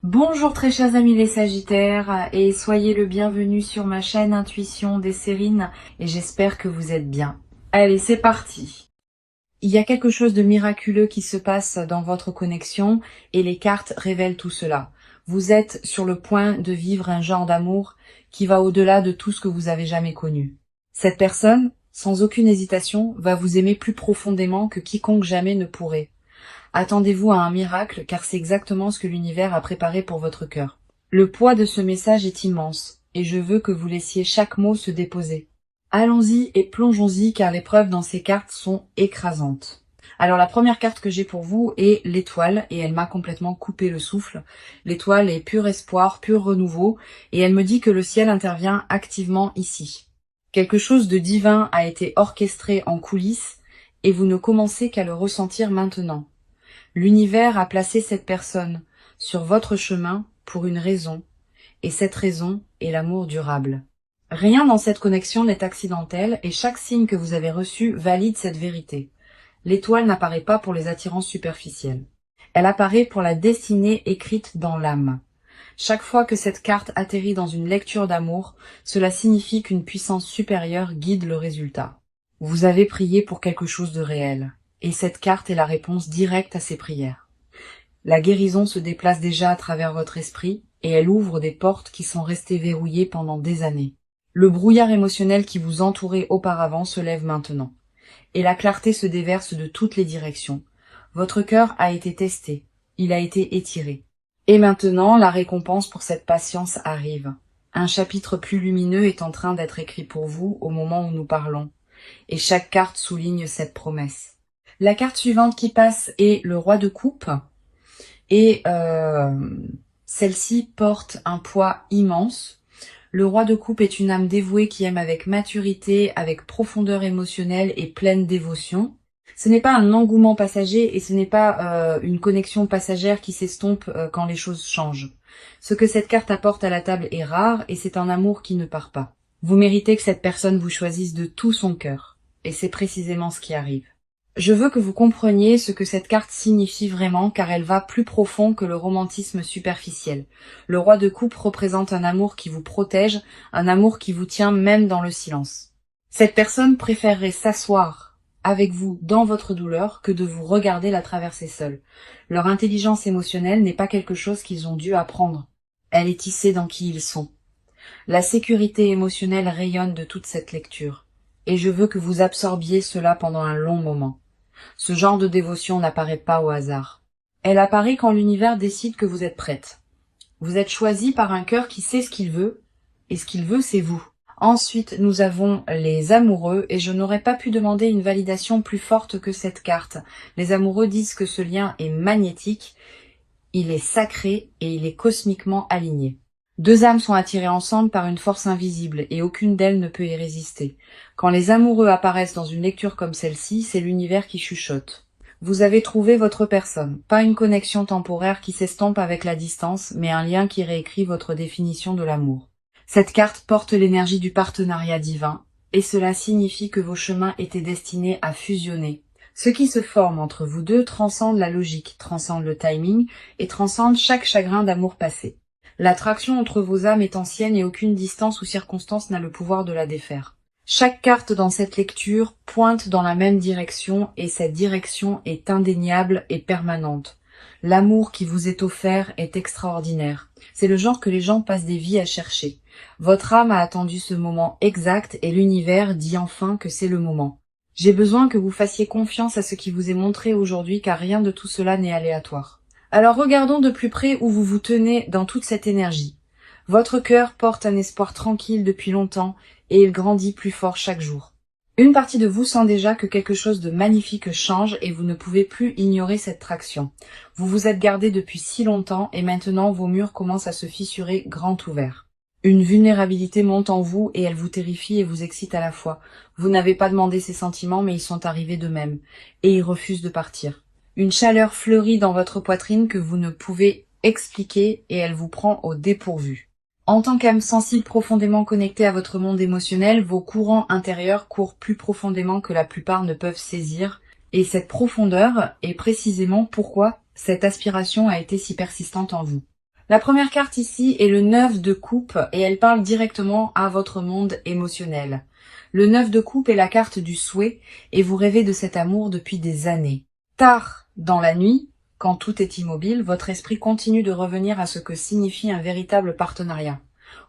Bonjour très chers amis les Sagittaires et soyez le bienvenu sur ma chaîne Intuition des Sérines et j'espère que vous êtes bien. Allez, c'est parti. Il y a quelque chose de miraculeux qui se passe dans votre connexion et les cartes révèlent tout cela. Vous êtes sur le point de vivre un genre d'amour qui va au-delà de tout ce que vous avez jamais connu. Cette personne, sans aucune hésitation, va vous aimer plus profondément que quiconque jamais ne pourrait. Attendez-vous à un miracle, car c'est exactement ce que l'univers a préparé pour votre cœur. Le poids de ce message est immense, et je veux que vous laissiez chaque mot se déposer. Allons-y et plongeons-y, car les preuves dans ces cartes sont écrasantes. Alors la première carte que j'ai pour vous est l'étoile, et elle m'a complètement coupé le souffle. L'étoile est pur espoir, pur renouveau, et elle me dit que le ciel intervient activement ici. Quelque chose de divin a été orchestré en coulisses, et vous ne commencez qu'à le ressentir maintenant. L'univers a placé cette personne sur votre chemin pour une raison, et cette raison est l'amour durable. Rien dans cette connexion n'est accidentel et chaque signe que vous avez reçu valide cette vérité. L'étoile n'apparaît pas pour les attirances superficielles. Elle apparaît pour la destinée écrite dans l'âme. Chaque fois que cette carte atterrit dans une lecture d'amour, cela signifie qu'une puissance supérieure guide le résultat. Vous avez prié pour quelque chose de réel. Et cette carte est la réponse directe à ces prières. La guérison se déplace déjà à travers votre esprit et elle ouvre des portes qui sont restées verrouillées pendant des années. Le brouillard émotionnel qui vous entourait auparavant se lève maintenant. Et la clarté se déverse de toutes les directions. Votre cœur a été testé, il a été étiré. Et maintenant, la récompense pour cette patience arrive. Un chapitre plus lumineux est en train d'être écrit pour vous au moment où nous parlons. Et chaque carte souligne cette promesse. La carte suivante qui passe est le roi de coupe et celle-ci porte un poids immense. Le roi de coupe est une âme dévouée qui aime avec maturité, avec profondeur émotionnelle et pleine dévotion. Ce n'est pas un engouement passager et ce n'est pas une connexion passagère qui s'estompe quand les choses changent. Ce que cette carte apporte à la table est rare et c'est un amour qui ne part pas. Vous méritez que cette personne vous choisisse de tout son cœur et c'est précisément ce qui arrive. Je veux que vous compreniez ce que cette carte signifie vraiment car elle va plus profond que le romantisme superficiel. Le roi de coupe représente un amour qui vous protège, un amour qui vous tient même dans le silence. Cette personne préférerait s'asseoir avec vous dans votre douleur que de vous regarder la traverser seule. Leur intelligence émotionnelle n'est pas quelque chose qu'ils ont dû apprendre. Elle est tissée dans qui ils sont. La sécurité émotionnelle rayonne de toute cette lecture. Et je veux que vous absorbiez cela pendant un long moment. Ce genre de dévotion n'apparaît pas au hasard. Elle apparaît quand l'univers décide que vous êtes prête. Vous êtes choisi par un cœur qui sait ce qu'il veut, et ce qu'il veut, c'est vous. Ensuite, nous avons les amoureux, et je n'aurais pas pu demander une validation plus forte que cette carte. Les amoureux disent que ce lien est magnétique, il est sacré et il est cosmiquement aligné. Deux âmes sont attirées ensemble par une force invisible et aucune d'elles ne peut y résister. Quand les amoureux apparaissent dans une lecture comme celle-ci, c'est l'univers qui chuchote. Vous avez trouvé votre personne, pas une connexion temporaire qui s'estompe avec la distance, mais un lien qui réécrit votre définition de l'amour. Cette carte porte l'énergie du partenariat divin, et cela signifie que vos chemins étaient destinés à fusionner. Ce qui se forme entre vous deux transcende la logique, transcende le timing et transcende chaque chagrin d'amour passé. L'attraction entre vos âmes est ancienne et aucune distance ou circonstance n'a le pouvoir de la défaire. Chaque carte dans cette lecture pointe dans la même direction et cette direction est indéniable et permanente. L'amour qui vous est offert est extraordinaire. C'est le genre que les gens passent des vies à chercher. Votre âme a attendu ce moment exact et l'univers dit enfin que c'est le moment. J'ai besoin que vous fassiez confiance à ce qui vous est montré aujourd'hui car rien de tout cela n'est aléatoire. Alors regardons de plus près où vous vous tenez dans toute cette énergie. Votre cœur porte un espoir tranquille depuis longtemps et il grandit plus fort chaque jour. Une partie de vous sent déjà que quelque chose de magnifique change et vous ne pouvez plus ignorer cette traction. Vous vous êtes gardé depuis si longtemps et maintenant vos murs commencent à se fissurer grand ouverts. Une vulnérabilité monte en vous et elle vous terrifie et vous excite à la fois. Vous n'avez pas demandé ces sentiments mais ils sont arrivés d'eux-mêmes et ils refusent de partir. Une chaleur fleurit dans votre poitrine que vous ne pouvez expliquer et elle vous prend au dépourvu. En tant qu'âme sensible profondément connectée à votre monde émotionnel, vos courants intérieurs courent plus profondément que la plupart ne peuvent saisir et cette profondeur est précisément pourquoi cette aspiration a été si persistante en vous. La première carte ici est le 9 de coupe et elle parle directement à votre monde émotionnel. Le 9 de coupe est la carte du souhait et vous rêvez de cet amour depuis des années. Tard dans la nuit, quand tout est immobile, votre esprit continue de revenir à ce que signifie un véritable partenariat.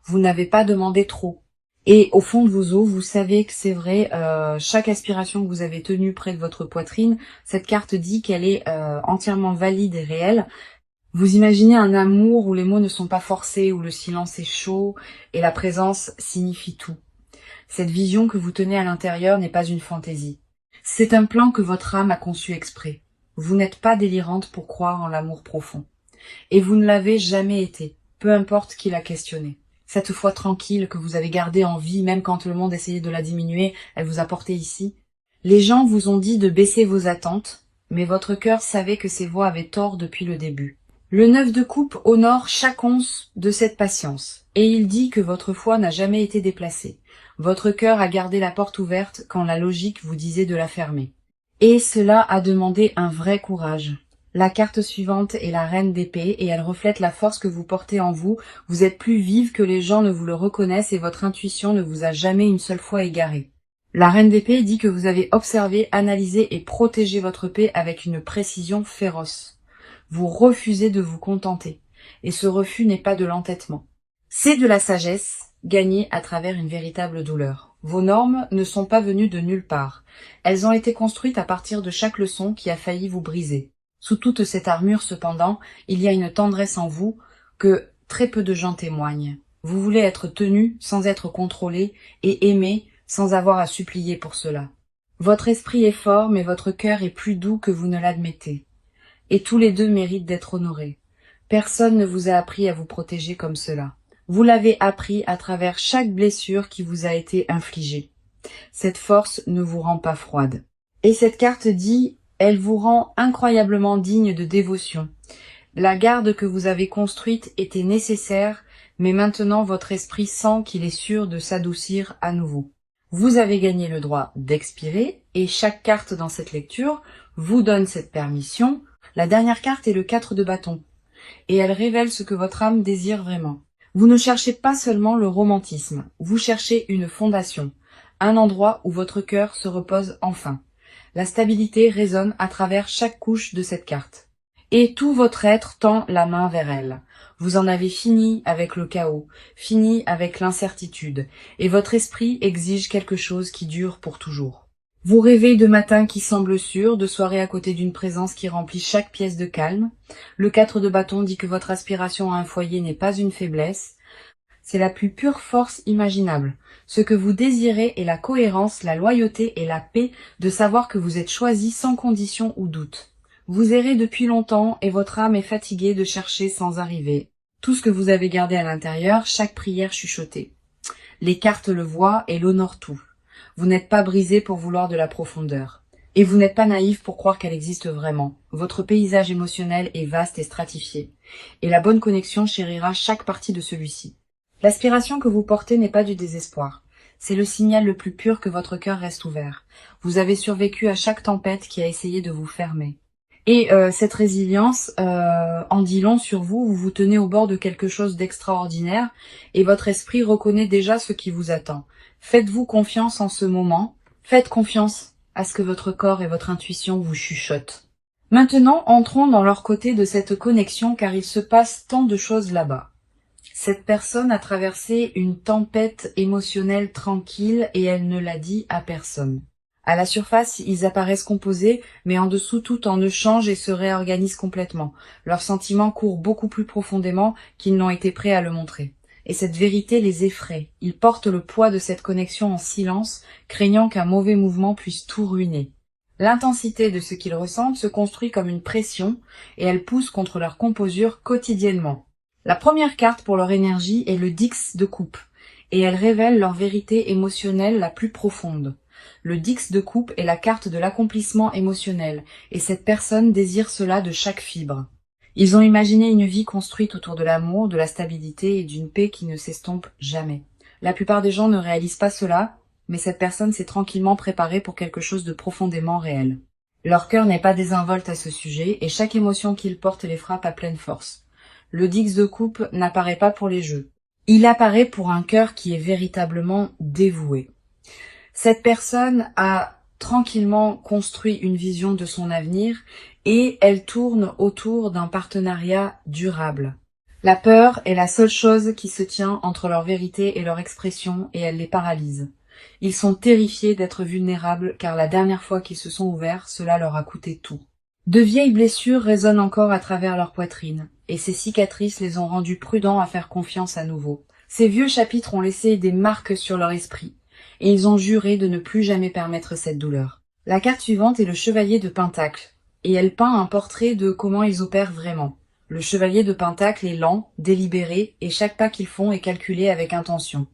Vous n'avez pas demandé trop. Et au fond de vos os, vous savez que c'est vrai, chaque aspiration que vous avez tenue près de votre poitrine, cette carte dit qu'elle est entièrement valide et réelle. Vous imaginez un amour où les mots ne sont pas forcés, où le silence est chaud et la présence signifie tout. Cette vision que vous tenez à l'intérieur n'est pas une fantaisie. C'est un plan que votre âme a conçu exprès. Vous n'êtes pas délirante pour croire en l'amour profond. Et vous ne l'avez jamais été, peu importe qui l'a questionné. Cette foi tranquille que vous avez gardée en vie, même quand le monde essayait de la diminuer, elle vous a porté ici. Les gens vous ont dit de baisser vos attentes, mais votre cœur savait que ces voix avaient tort depuis le début. Le 9 de coupe honore chaque once de cette patience, et il dit que votre foi n'a jamais été déplacée. Votre cœur a gardé la porte ouverte quand la logique vous disait de la fermer. Et cela a demandé un vrai courage. La carte suivante est la reine d'épée et elle reflète la force que vous portez en vous. Vous êtes plus vive que les gens ne vous le reconnaissent et votre intuition ne vous a jamais une seule fois égaré. La reine d'épée dit que vous avez observé, analysé et protégé votre paix avec une précision féroce. Vous refusez de vous contenter. Et ce refus n'est pas de l'entêtement. C'est de la sagesse gagnée à travers une véritable douleur. Vos normes ne sont pas venues de nulle part. Elles ont été construites à partir de chaque leçon qui a failli vous briser. Sous toute cette armure, cependant, il y a une tendresse en vous que très peu de gens témoignent. Vous voulez être tenu sans être contrôlé et aimé sans avoir à supplier pour cela. Votre esprit est fort, mais votre cœur est plus doux que vous ne l'admettez. Et tous les deux méritent d'être honorés. Personne ne vous a appris à vous protéger comme cela. Vous l'avez appris à travers chaque blessure qui vous a été infligée. Cette force ne vous rend pas froide. Et cette carte dit... Elle vous rend incroyablement digne de dévotion. La garde que vous avez construite était nécessaire, mais maintenant votre esprit sent qu'il est sûr de s'adoucir à nouveau. Vous avez gagné le droit d'expirer, et chaque carte dans cette lecture vous donne cette permission. La dernière carte est le 4 de bâton, et elle révèle ce que votre âme désire vraiment. Vous ne cherchez pas seulement le romantisme, vous cherchez une fondation, un endroit où votre cœur se repose enfin. La stabilité résonne à travers chaque couche de cette carte. Et tout votre être tend la main vers elle. Vous en avez fini avec le chaos, fini avec l'incertitude, et votre esprit exige quelque chose qui dure pour toujours. Vous rêvez de matins qui semblent sûrs, de soirées à côté d'une présence qui remplit chaque pièce de calme. Le 4 de bâton dit que votre aspiration à un foyer n'est pas une faiblesse, c'est la plus pure force imaginable. Ce que vous désirez est la cohérence, la loyauté et la paix de savoir que vous êtes choisi sans condition ou doute. Vous errez depuis longtemps et votre âme est fatiguée de chercher sans arriver. Tout ce que vous avez gardé à l'intérieur, chaque prière chuchotée. Les cartes le voient et l'honorent tout. Vous n'êtes pas brisé pour vouloir de la profondeur. Et vous n'êtes pas naïf pour croire qu'elle existe vraiment. Votre paysage émotionnel est vaste et stratifié. Et la bonne connexion chérira chaque partie de celui-ci. L'aspiration que vous portez n'est pas du désespoir. C'est le signal le plus pur que votre cœur reste ouvert. Vous avez survécu à chaque tempête qui a essayé de vous fermer. Et cette résilience en dit long sur vous. Vous vous tenez au bord de quelque chose d'extraordinaire et votre esprit reconnaît déjà ce qui vous attend. Faites-vous confiance en ce moment. Faites confiance à ce que votre corps et votre intuition vous chuchotent. Maintenant, entrons dans leur côté de cette connexion car il se passe tant de choses là-bas. Cette personne a traversé une tempête émotionnelle tranquille et elle ne l'a dit à personne. À la surface, ils apparaissent composés, mais en dessous tout en eux change et se réorganise complètement. Leurs sentiments courent beaucoup plus profondément qu'ils n'ont été prêts à le montrer. Et cette vérité les effraie. Ils portent le poids de cette connexion en silence, craignant qu'un mauvais mouvement puisse tout ruiner. L'intensité de ce qu'ils ressentent se construit comme une pression et elle pousse contre leur composure quotidiennement. La première carte pour leur énergie est le 10 de coupe, et elle révèle leur vérité émotionnelle la plus profonde. Le 10 de coupe est la carte de l'accomplissement émotionnel, et cette personne désire cela de chaque fibre. Ils ont imaginé une vie construite autour de l'amour, de la stabilité et d'une paix qui ne s'estompe jamais. La plupart des gens ne réalisent pas cela, mais cette personne s'est tranquillement préparée pour quelque chose de profondément réel. Leur cœur n'est pas désinvolte à ce sujet, et chaque émotion qu'ils portent les frappe à pleine force. Le Dix de coupe n'apparaît pas pour les jeux. Il apparaît pour un cœur qui est véritablement dévoué. Cette personne a tranquillement construit une vision de son avenir et elle tourne autour d'un partenariat durable. La peur est la seule chose qui se tient entre leur vérité et leur expression et elle les paralyse. Ils sont terrifiés d'être vulnérables car la dernière fois qu'ils se sont ouverts, cela leur a coûté tout. De vieilles blessures résonnent encore à travers leur poitrine et ces cicatrices les ont rendus prudents à faire confiance à nouveau. Ces vieux chapitres ont laissé des marques sur leur esprit et ils ont juré de ne plus jamais permettre cette douleur. La carte suivante est le chevalier de Pentacle et elle peint un portrait de comment ils opèrent vraiment. Le chevalier de Pentacle est lent, délibéré, et chaque pas qu'ils font est calculé avec intention.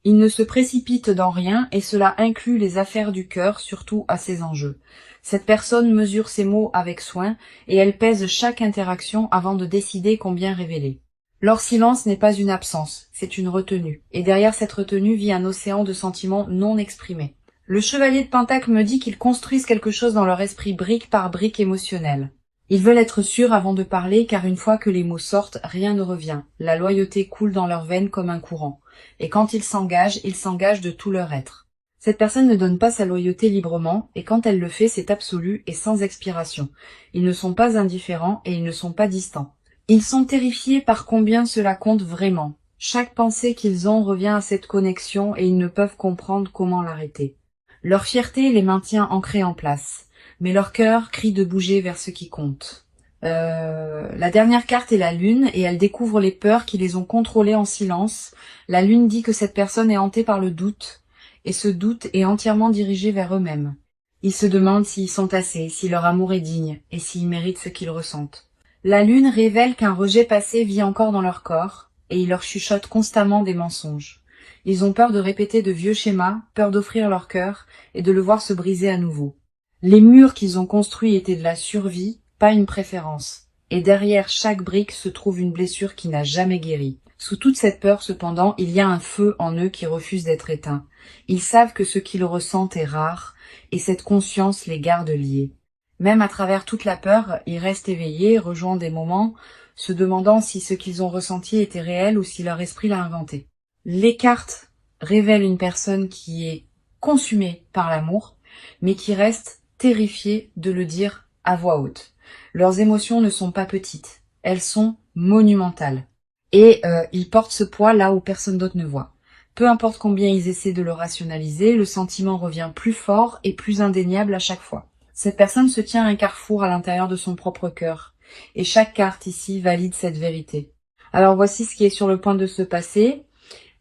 Ils ne se précipitent dans rien, et cela inclut les affaires du cœur, surtout à ses enjeux. Cette personne mesure ses mots avec soin, et elle pèse chaque interaction avant de décider combien révéler. Leur silence n'est pas une absence, c'est une retenue, et derrière cette retenue vit un océan de sentiments non exprimés. Le chevalier de Pentacle me dit qu'ils construisent quelque chose dans leur esprit brique par brique émotionnelle. Ils veulent être sûrs avant de parler car une fois que les mots sortent, rien ne revient. La loyauté coule dans leurs veines comme un courant. Et quand ils s'engagent de tout leur être. Cette personne ne donne pas sa loyauté librement et quand elle le fait, c'est absolu et sans expiration. Ils ne sont pas indifférents et ils ne sont pas distants. Ils sont terrifiés par combien cela compte vraiment. Chaque pensée qu'ils ont revient à cette connexion et ils ne peuvent comprendre comment l'arrêter. Leur fierté les maintient ancrés en place. Mais leur cœur crie de bouger vers ce qui compte. La dernière carte est la lune et elle découvre les peurs qui les ont contrôlées en silence. La lune dit que cette personne est hantée par le doute et ce doute est entièrement dirigé vers eux-mêmes. Ils se demandent s'ils sont assez, si leur amour est digne et s'ils méritent ce qu'ils ressentent. La lune révèle qu'un rejet passé vit encore dans leur corps et il leur chuchote constamment des mensonges. Ils ont peur de répéter de vieux schémas, peur d'offrir leur cœur et de le voir se briser à nouveau. Les murs qu'ils ont construits étaient de la survie, pas une préférence. Et derrière chaque brique se trouve une blessure qui n'a jamais guéri. Sous toute cette peur, cependant, il y a un feu en eux qui refuse d'être éteint. Ils savent que ce qu'ils ressentent est rare, et cette conscience les garde liés. Même à travers toute la peur, ils restent éveillés, rejoignant des moments, se demandant si ce qu'ils ont ressenti était réel ou si leur esprit l'a inventé. Les cartes révèlent une personne qui est consumée par l'amour, mais qui reste terrifiés de le dire à voix haute. Leurs émotions ne sont pas petites, elles sont monumentales. Et ils portent ce poids là où personne d'autre ne voit. Peu importe combien ils essaient de le rationaliser, le sentiment revient plus fort et plus indéniable à chaque fois. Cette personne se tient à un carrefour à l'intérieur de son propre cœur. Et chaque carte ici valide cette vérité. Alors voici ce qui est sur le point de se passer,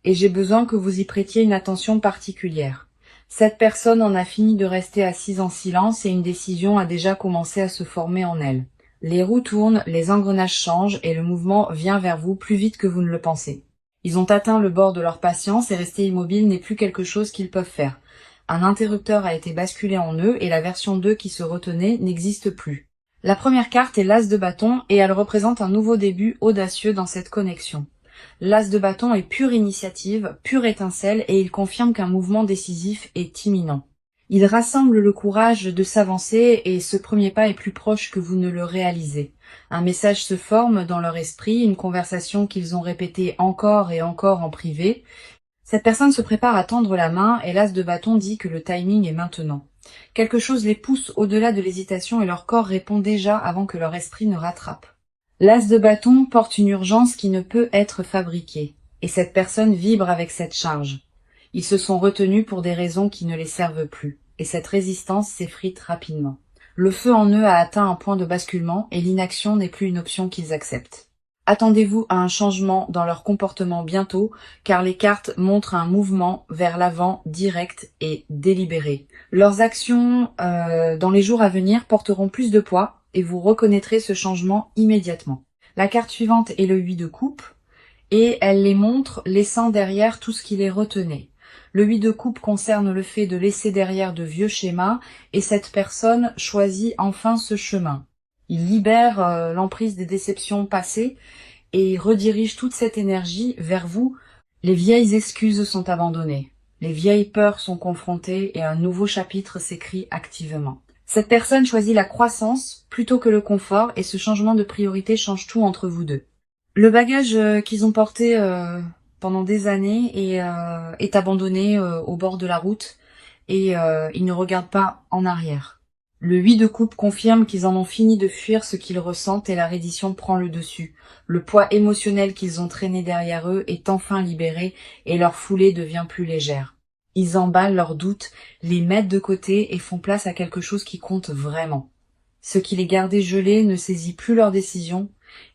et j'ai besoin que vous y prêtiez une attention particulière. Cette personne en a fini de rester assise en silence et une décision a déjà commencé à se former en elle. Les roues tournent, les engrenages changent et le mouvement vient vers vous plus vite que vous ne le pensez. Ils ont atteint le bord de leur patience et rester immobile n'est plus quelque chose qu'ils peuvent faire. Un interrupteur a été basculé en eux et la version 2 qui se retenait n'existe plus. La première carte est l'As de bâton et elle représente un nouveau début audacieux dans cette connexion. L'As de bâton est pure initiative, pure étincelle et il confirme qu'un mouvement décisif est imminent. Il rassemble le courage de s'avancer et ce premier pas est plus proche que vous ne le réalisez. Un message se forme dans leur esprit, une conversation qu'ils ont répétée encore et encore en privé. Cette personne se prépare à tendre la main et l'As de bâton dit que le timing est maintenant. Quelque chose les pousse au-delà de l'hésitation et leur corps répond déjà avant que leur esprit ne rattrape. L'As de bâton porte une urgence qui ne peut être fabriquée, et cette personne vibre avec cette charge. Ils se sont retenus pour des raisons qui ne les servent plus, et cette résistance s'effrite rapidement. Le feu en eux a atteint un point de basculement, et l'inaction n'est plus une option qu'ils acceptent. Attendez-vous à un changement dans leur comportement bientôt, car les cartes montrent un mouvement vers l'avant direct et délibéré. Leurs actions dans les jours à venir porteront plus de poids, et vous reconnaîtrez ce changement immédiatement. La carte suivante est le 8 de coupe, et elle les montre laissant derrière tout ce qui les retenait. Le 8 de coupe concerne le fait de laisser derrière de vieux schémas, et cette personne choisit enfin ce chemin. Il libère l'emprise des déceptions passées, et redirige toute cette énergie vers vous. Les vieilles excuses sont abandonnées, les vieilles peurs sont confrontées, et un nouveau chapitre s'écrit activement. Cette personne choisit la croissance plutôt que le confort et ce changement de priorité change tout entre vous deux. Le bagage qu'ils ont porté pendant des années est abandonné au bord de la route et ils ne regardent pas en arrière. Le 8 de coupe confirme qu'ils en ont fini de fuir ce qu'ils ressentent et la reddition prend le dessus. Le poids émotionnel qu'ils ont traîné derrière eux est enfin libéré et leur foulée devient plus légère. Ils emballent leurs doutes, les mettent de côté et font place à quelque chose qui compte vraiment. Ce qui les gardait gelés ne saisit plus leur décision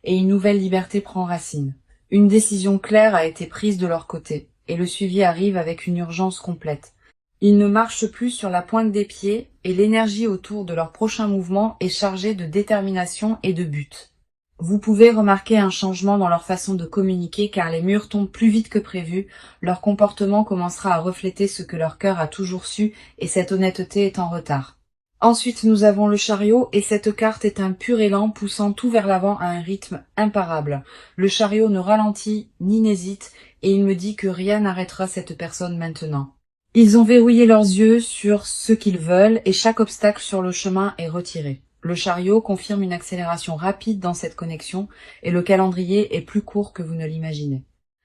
et une nouvelle liberté prend racine. Une décision claire a été prise de leur côté et le suivi arrive avec une urgence complète. Ils ne marchent plus sur la pointe des pieds et l'énergie autour de leur prochain mouvement est chargée de détermination et de but. Vous pouvez remarquer un changement dans leur façon de communiquer car les murs tombent plus vite que prévu, leur comportement commencera à refléter ce que leur cœur a toujours su et cette honnêteté est en retard. Ensuite, nous avons le chariot et cette carte est un pur élan poussant tout vers l'avant à un rythme imparable. Le chariot ne ralentit ni n'hésite et il me dit que rien n'arrêtera cette personne maintenant. Ils ont verrouillé leurs yeux sur ce qu'ils veulent et chaque obstacle sur le chemin est retiré. Le chariot confirme une accélération rapide dans cette connexion et le calendrier est plus court que vous ne l'imaginez.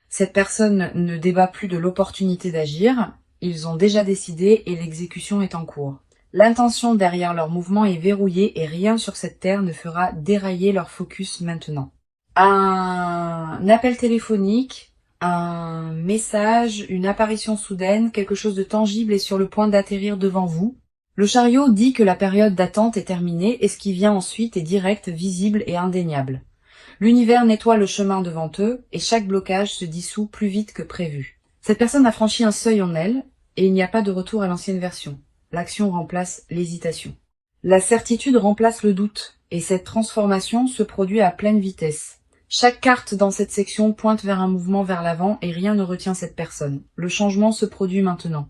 Cette personne ne débat plus de l'opportunité d'agir, ils ont déjà décidé et l'exécution est en cours. L'intention derrière leur mouvement est verrouillée et rien sur cette terre ne fera dérailler leur focus maintenant. Un appel téléphonique, un message, une apparition soudaine, quelque chose de tangible est sur le point d'atterrir devant vous. Le chariot dit que la période d'attente est terminée et ce qui vient ensuite est direct, visible et indéniable. L'univers nettoie le chemin devant eux et chaque blocage se dissout plus vite que prévu. Cette personne a franchi un seuil en elle et il n'y a pas de retour à l'ancienne version. L'action remplace l'hésitation. La certitude remplace le doute, et cette transformation se produit à pleine vitesse. Chaque carte dans cette section pointe vers un mouvement vers l'avant et rien ne retient cette personne. Le changement se produit maintenant.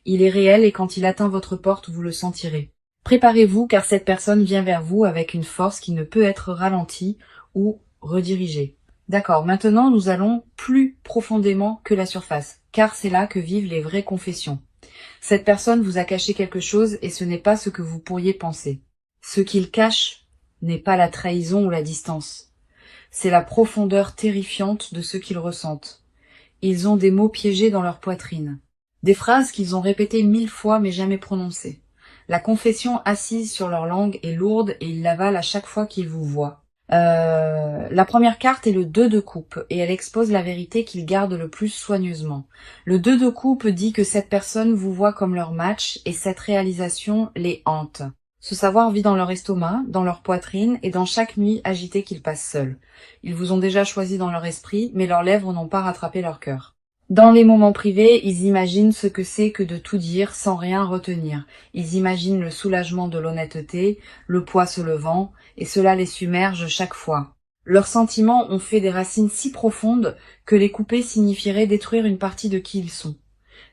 Il est réel et quand il atteint votre porte, vous le sentirez. Préparez-vous car cette personne vient vers vous avec une force qui ne peut être ralentie ou redirigée. D'accord, maintenant nous allons plus profondément que la surface, car c'est là que vivent les vraies confessions. Cette personne vous a caché quelque chose et ce n'est pas ce que vous pourriez penser. Ce qu'il cache n'est pas la trahison ou la distance. C'est la profondeur terrifiante de ce qu'ils ressentent. Ils ont des mots piégés dans leur poitrine. Des phrases qu'ils ont répétées 1000 fois mais jamais prononcées. La confession assise sur leur langue est lourde et ils l'avalent à chaque fois qu'ils vous voient. La première carte est le 2 de coupe et elle expose la vérité qu'ils gardent le plus soigneusement. Le 2 de coupe dit que cette personne vous voit comme leur match et cette réalisation les hante. Ce savoir vit dans leur estomac, dans leur poitrine et dans chaque nuit agitée qu'ils passent seuls. Ils vous ont déjà choisi dans leur esprit, mais leurs lèvres n'ont pas rattrapé leur cœur. Dans les moments privés, ils imaginent ce que c'est que de tout dire sans rien retenir. Ils imaginent le soulagement de l'honnêteté, le poids se levant, et cela les submerge chaque fois. Leurs sentiments ont fait des racines si profondes que les couper signifierait détruire une partie de qui ils sont.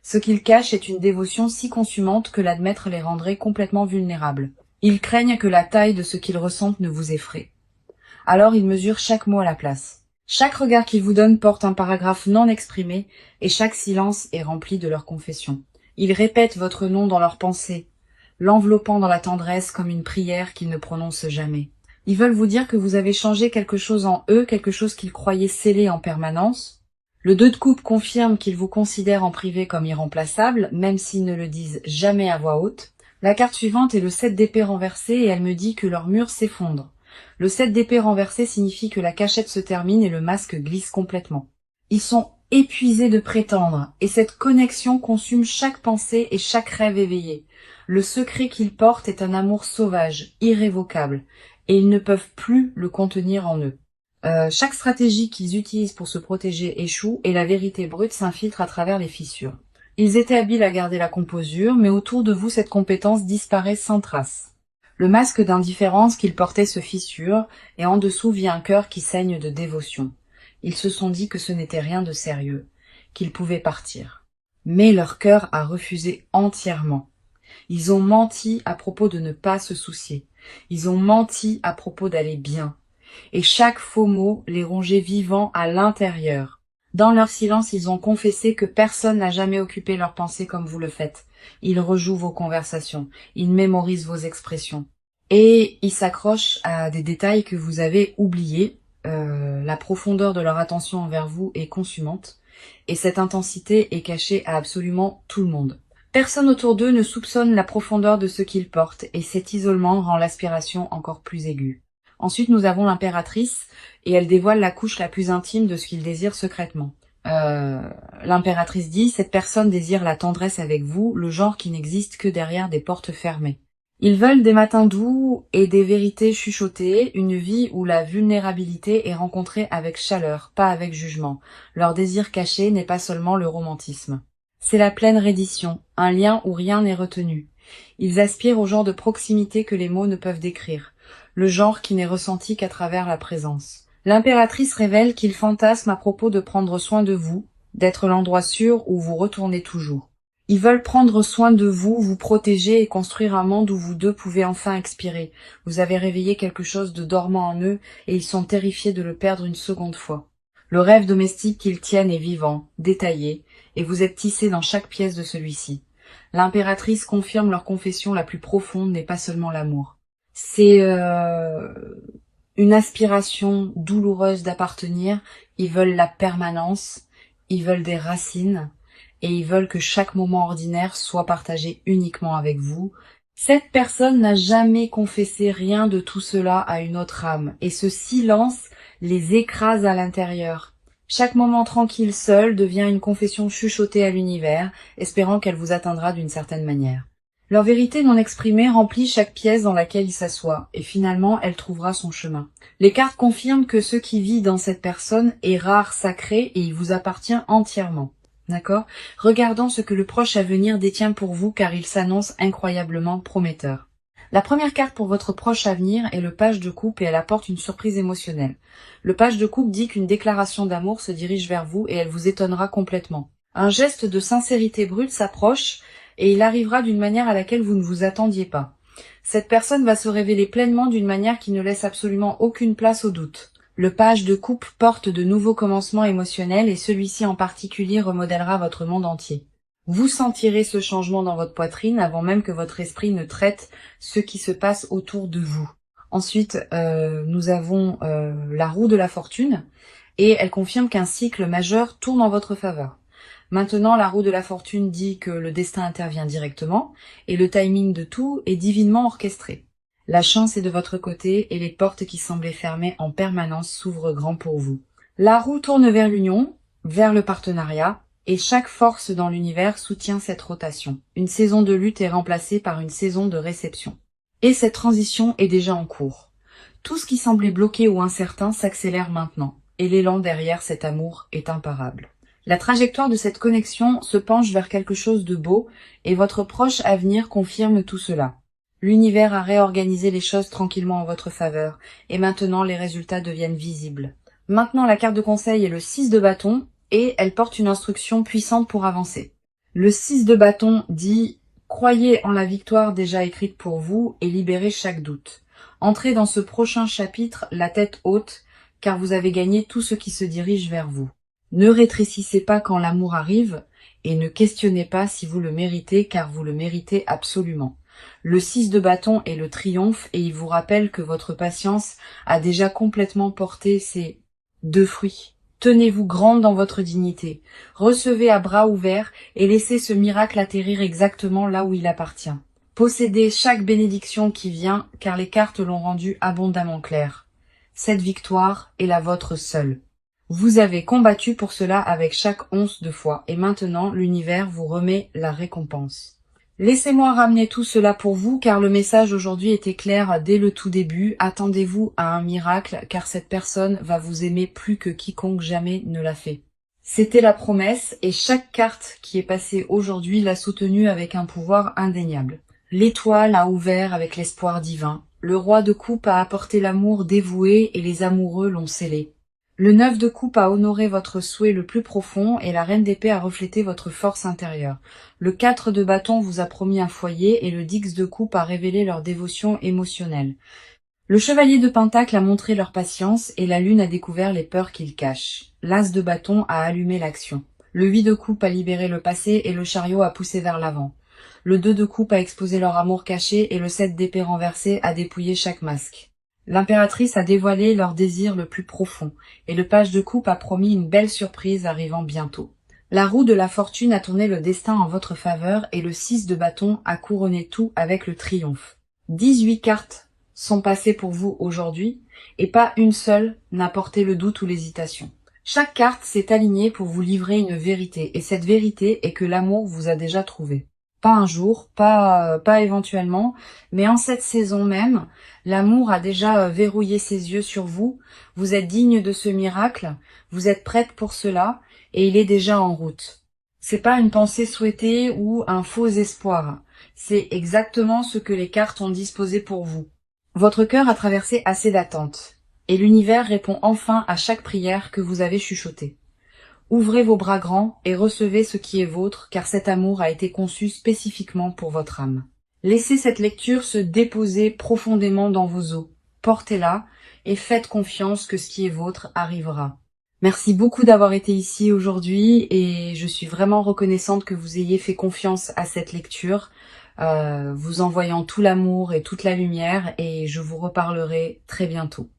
Ce qu'ils cachent est une dévotion si consumante que l'admettre les rendrait complètement vulnérables. Ils craignent que la taille de ce qu'ils ressentent ne vous effraie. Alors ils mesurent chaque mot à la place. Chaque regard qu'ils vous donnent porte un paragraphe non exprimé et chaque silence est rempli de leur confession. Ils répètent votre nom dans leurs pensées, l'enveloppant dans la tendresse comme une prière qu'ils ne prononcent jamais. Ils veulent vous dire que vous avez changé quelque chose en eux, quelque chose qu'ils croyaient scellé en permanence. Le 2 de coupe confirme qu'ils vous considèrent en privé comme irremplaçable, même s'ils ne le disent jamais à voix haute. La carte suivante est le 7 d'épée renversé et elle me dit que leur mur s'effondre. Le 7 d'épée renversé signifie que la cachette se termine et le masque glisse complètement. Ils sont épuisés de prétendre, et cette connexion consume chaque pensée et chaque rêve éveillé. Le secret qu'ils portent est un amour sauvage, irrévocable, et ils ne peuvent plus le contenir en eux. Chaque stratégie qu'ils utilisent pour se protéger échoue, et la vérité brute s'infiltre à travers les fissures. Ils étaient habiles à garder la composure, mais autour de vous cette compétence disparaît sans trace. Le masque d'indifférence qu'ils portaient se fissure, et en dessous vit un cœur qui saigne de dévotion. Ils se sont dit que ce n'était rien de sérieux, qu'ils pouvaient partir. Mais leur cœur a refusé entièrement. Ils ont menti à propos de ne pas se soucier. Ils ont menti à propos d'aller bien. Et chaque faux mot les rongeait vivants à l'intérieur. Dans leur silence, ils ont confessé que personne n'a jamais occupé leurs pensées comme vous le faites. Ils rejouent vos conversations, ils mémorisent vos expressions. Et ils s'accrochent à des détails que vous avez oubliés, la profondeur de leur attention envers vous est consumante, et cette intensité est cachée à absolument tout le monde. Personne autour d'eux ne soupçonne la profondeur de ce qu'ils portent, et cet isolement rend l'aspiration encore plus aiguë. Ensuite, nous avons l'impératrice, et elle dévoile la couche la plus intime de ce qu'ils désirent secrètement. L'impératrice dit, cette personne désire la tendresse avec vous, le genre qui n'existe que derrière des portes fermées. Ils veulent des matins doux et des vérités chuchotées, une vie où la vulnérabilité est rencontrée avec chaleur, pas avec jugement. Leur désir caché n'est pas seulement le romantisme. C'est la pleine reddition, un lien où rien n'est retenu. Ils aspirent au genre de proximité que les mots ne peuvent décrire, le genre qui n'est ressenti qu'à travers la présence. L'impératrice révèle qu'ils fantasment à propos de prendre soin de vous, d'être l'endroit sûr où vous retournez toujours. Ils veulent prendre soin de vous, vous protéger et construire un monde où vous deux pouvez enfin expirer. Vous avez réveillé quelque chose de dormant en eux et ils sont terrifiés de le perdre une seconde fois. Le rêve domestique qu'ils tiennent est vivant, détaillé, et vous êtes tissé dans chaque pièce de celui-ci. L'impératrice confirme leur confession la plus profonde n'est pas seulement l'amour. C'est une aspiration douloureuse d'appartenir, ils veulent la permanence, ils veulent des racines, et ils veulent que chaque moment ordinaire soit partagé uniquement avec vous. Cette personne n'a jamais confessé rien de tout cela à une autre âme, et ce silence les écrase à l'intérieur. Chaque moment tranquille seul devient une confession chuchotée à l'univers, espérant qu'elle vous atteindra d'une certaine manière. Leur vérité non exprimée remplit chaque pièce dans laquelle il s'assoit, et finalement elle trouvera son chemin. Les cartes confirment que ce qui vit dans cette personne est rare, sacré, et il vous appartient entièrement. D'accord? Regardons ce que le proche à venir détient pour vous car il s'annonce incroyablement prometteur. La première carte pour votre proche à venir est le page de coupe et elle apporte une surprise émotionnelle. Le page de coupe dit qu'une déclaration d'amour se dirige vers vous et elle vous étonnera complètement. Un geste de sincérité brute s'approche et il arrivera d'une manière à laquelle vous ne vous attendiez pas. Cette personne va se révéler pleinement d'une manière qui ne laisse absolument aucune place au doute. Le page de coupe porte de nouveaux commencements émotionnels et celui-ci en particulier remodèlera votre monde entier. Vous sentirez ce changement dans votre poitrine avant même que votre esprit ne traite ce qui se passe autour de vous. Ensuite, nous avons la roue de la fortune et elle confirme qu'un cycle majeur tourne en votre faveur. Maintenant, la roue de la fortune dit que le destin intervient directement et le timing de tout est divinement orchestré. La chance est de votre côté et les portes qui semblaient fermées en permanence s'ouvrent grand pour vous. La roue tourne vers l'union, vers le partenariat, et chaque force dans l'univers soutient cette rotation. Une saison de lutte est remplacée par une saison de réception. Et cette transition est déjà en cours. Tout ce qui semblait bloqué ou incertain s'accélère maintenant, et l'élan derrière cet amour est imparable. La trajectoire de cette connexion se penche vers quelque chose de beau, et votre proche avenir confirme tout cela. L'univers a réorganisé les choses tranquillement en votre faveur, et maintenant les résultats deviennent visibles. Maintenant la carte de conseil est le 6 de bâton, et elle porte une instruction puissante pour avancer. Le 6 de bâton dit « Croyez en la victoire déjà écrite pour vous et libérez chaque doute. Entrez dans ce prochain chapitre la tête haute, car vous avez gagné tout ce qui se dirige vers vous. Ne rétrécissez pas quand l'amour arrive, et ne questionnez pas si vous le méritez, car vous le méritez absolument. » Le 6 de bâton est le triomphe et il vous rappelle que votre patience a déjà complètement porté ses 2 fruits. Tenez-vous grande dans votre dignité, recevez à bras ouverts et laissez ce miracle atterrir exactement là où il appartient. Possédez chaque bénédiction qui vient car les cartes l'ont rendu abondamment clair. Cette victoire est la vôtre seule. Vous avez combattu pour cela avec chaque once de foi et maintenant l'univers vous remet la récompense. Laissez-moi ramener tout cela pour vous, car le message aujourd'hui était clair dès le tout début. Attendez-vous à un miracle, car cette personne va vous aimer plus que quiconque jamais ne l'a fait. C'était la promesse, et chaque carte qui est passée aujourd'hui l'a soutenue avec un pouvoir indéniable. L'étoile a ouvert avec l'espoir divin. Le roi de coupe a apporté l'amour dévoué, et les amoureux l'ont scellé. Le 9 de coupe a honoré votre souhait le plus profond et la reine d'épée a reflété votre force intérieure. Le 4 de bâton vous a promis un foyer et le 10 de coupe a révélé leur dévotion émotionnelle. Le chevalier de pentacle a montré leur patience et la lune a découvert les peurs qu'ils cachent. L'as de bâton a allumé l'action. Le 8 de coupe a libéré le passé et le chariot a poussé vers l'avant. Le 2 de coupe a exposé leur amour caché et le 7 d'épée renversé a dépouillé chaque masque. L'impératrice a dévoilé leur désir le plus profond, et le page de coupe a promis une belle surprise arrivant bientôt. La roue de la fortune a tourné le destin en votre faveur et le 6 de bâton a couronné tout avec le triomphe. 18 cartes sont passées pour vous aujourd'hui, et pas une seule n'a porté le doute ou l'hésitation. Chaque carte s'est alignée pour vous livrer une vérité, et cette vérité est que l'amour vous a déjà trouvé. Pas un jour, pas éventuellement, mais en cette saison même, l'amour a déjà verrouillé ses yeux sur vous, vous êtes digne de ce miracle, vous êtes prête pour cela, et il est déjà en route. C'est pas une pensée souhaitée ou un faux espoir, c'est exactement ce que les cartes ont disposé pour vous. Votre cœur a traversé assez d'attentes, et l'univers répond enfin à chaque prière que vous avez chuchotée. Ouvrez vos bras grands et recevez ce qui est vôtre, car cet amour a été conçu spécifiquement pour votre âme. Laissez cette lecture se déposer profondément dans vos os. Portez-la et faites confiance que ce qui est vôtre arrivera. Merci beaucoup d'avoir été ici aujourd'hui et je suis vraiment reconnaissante que vous ayez fait confiance à cette lecture, vous envoyant tout l'amour et toute la lumière, et je vous reparlerai très bientôt.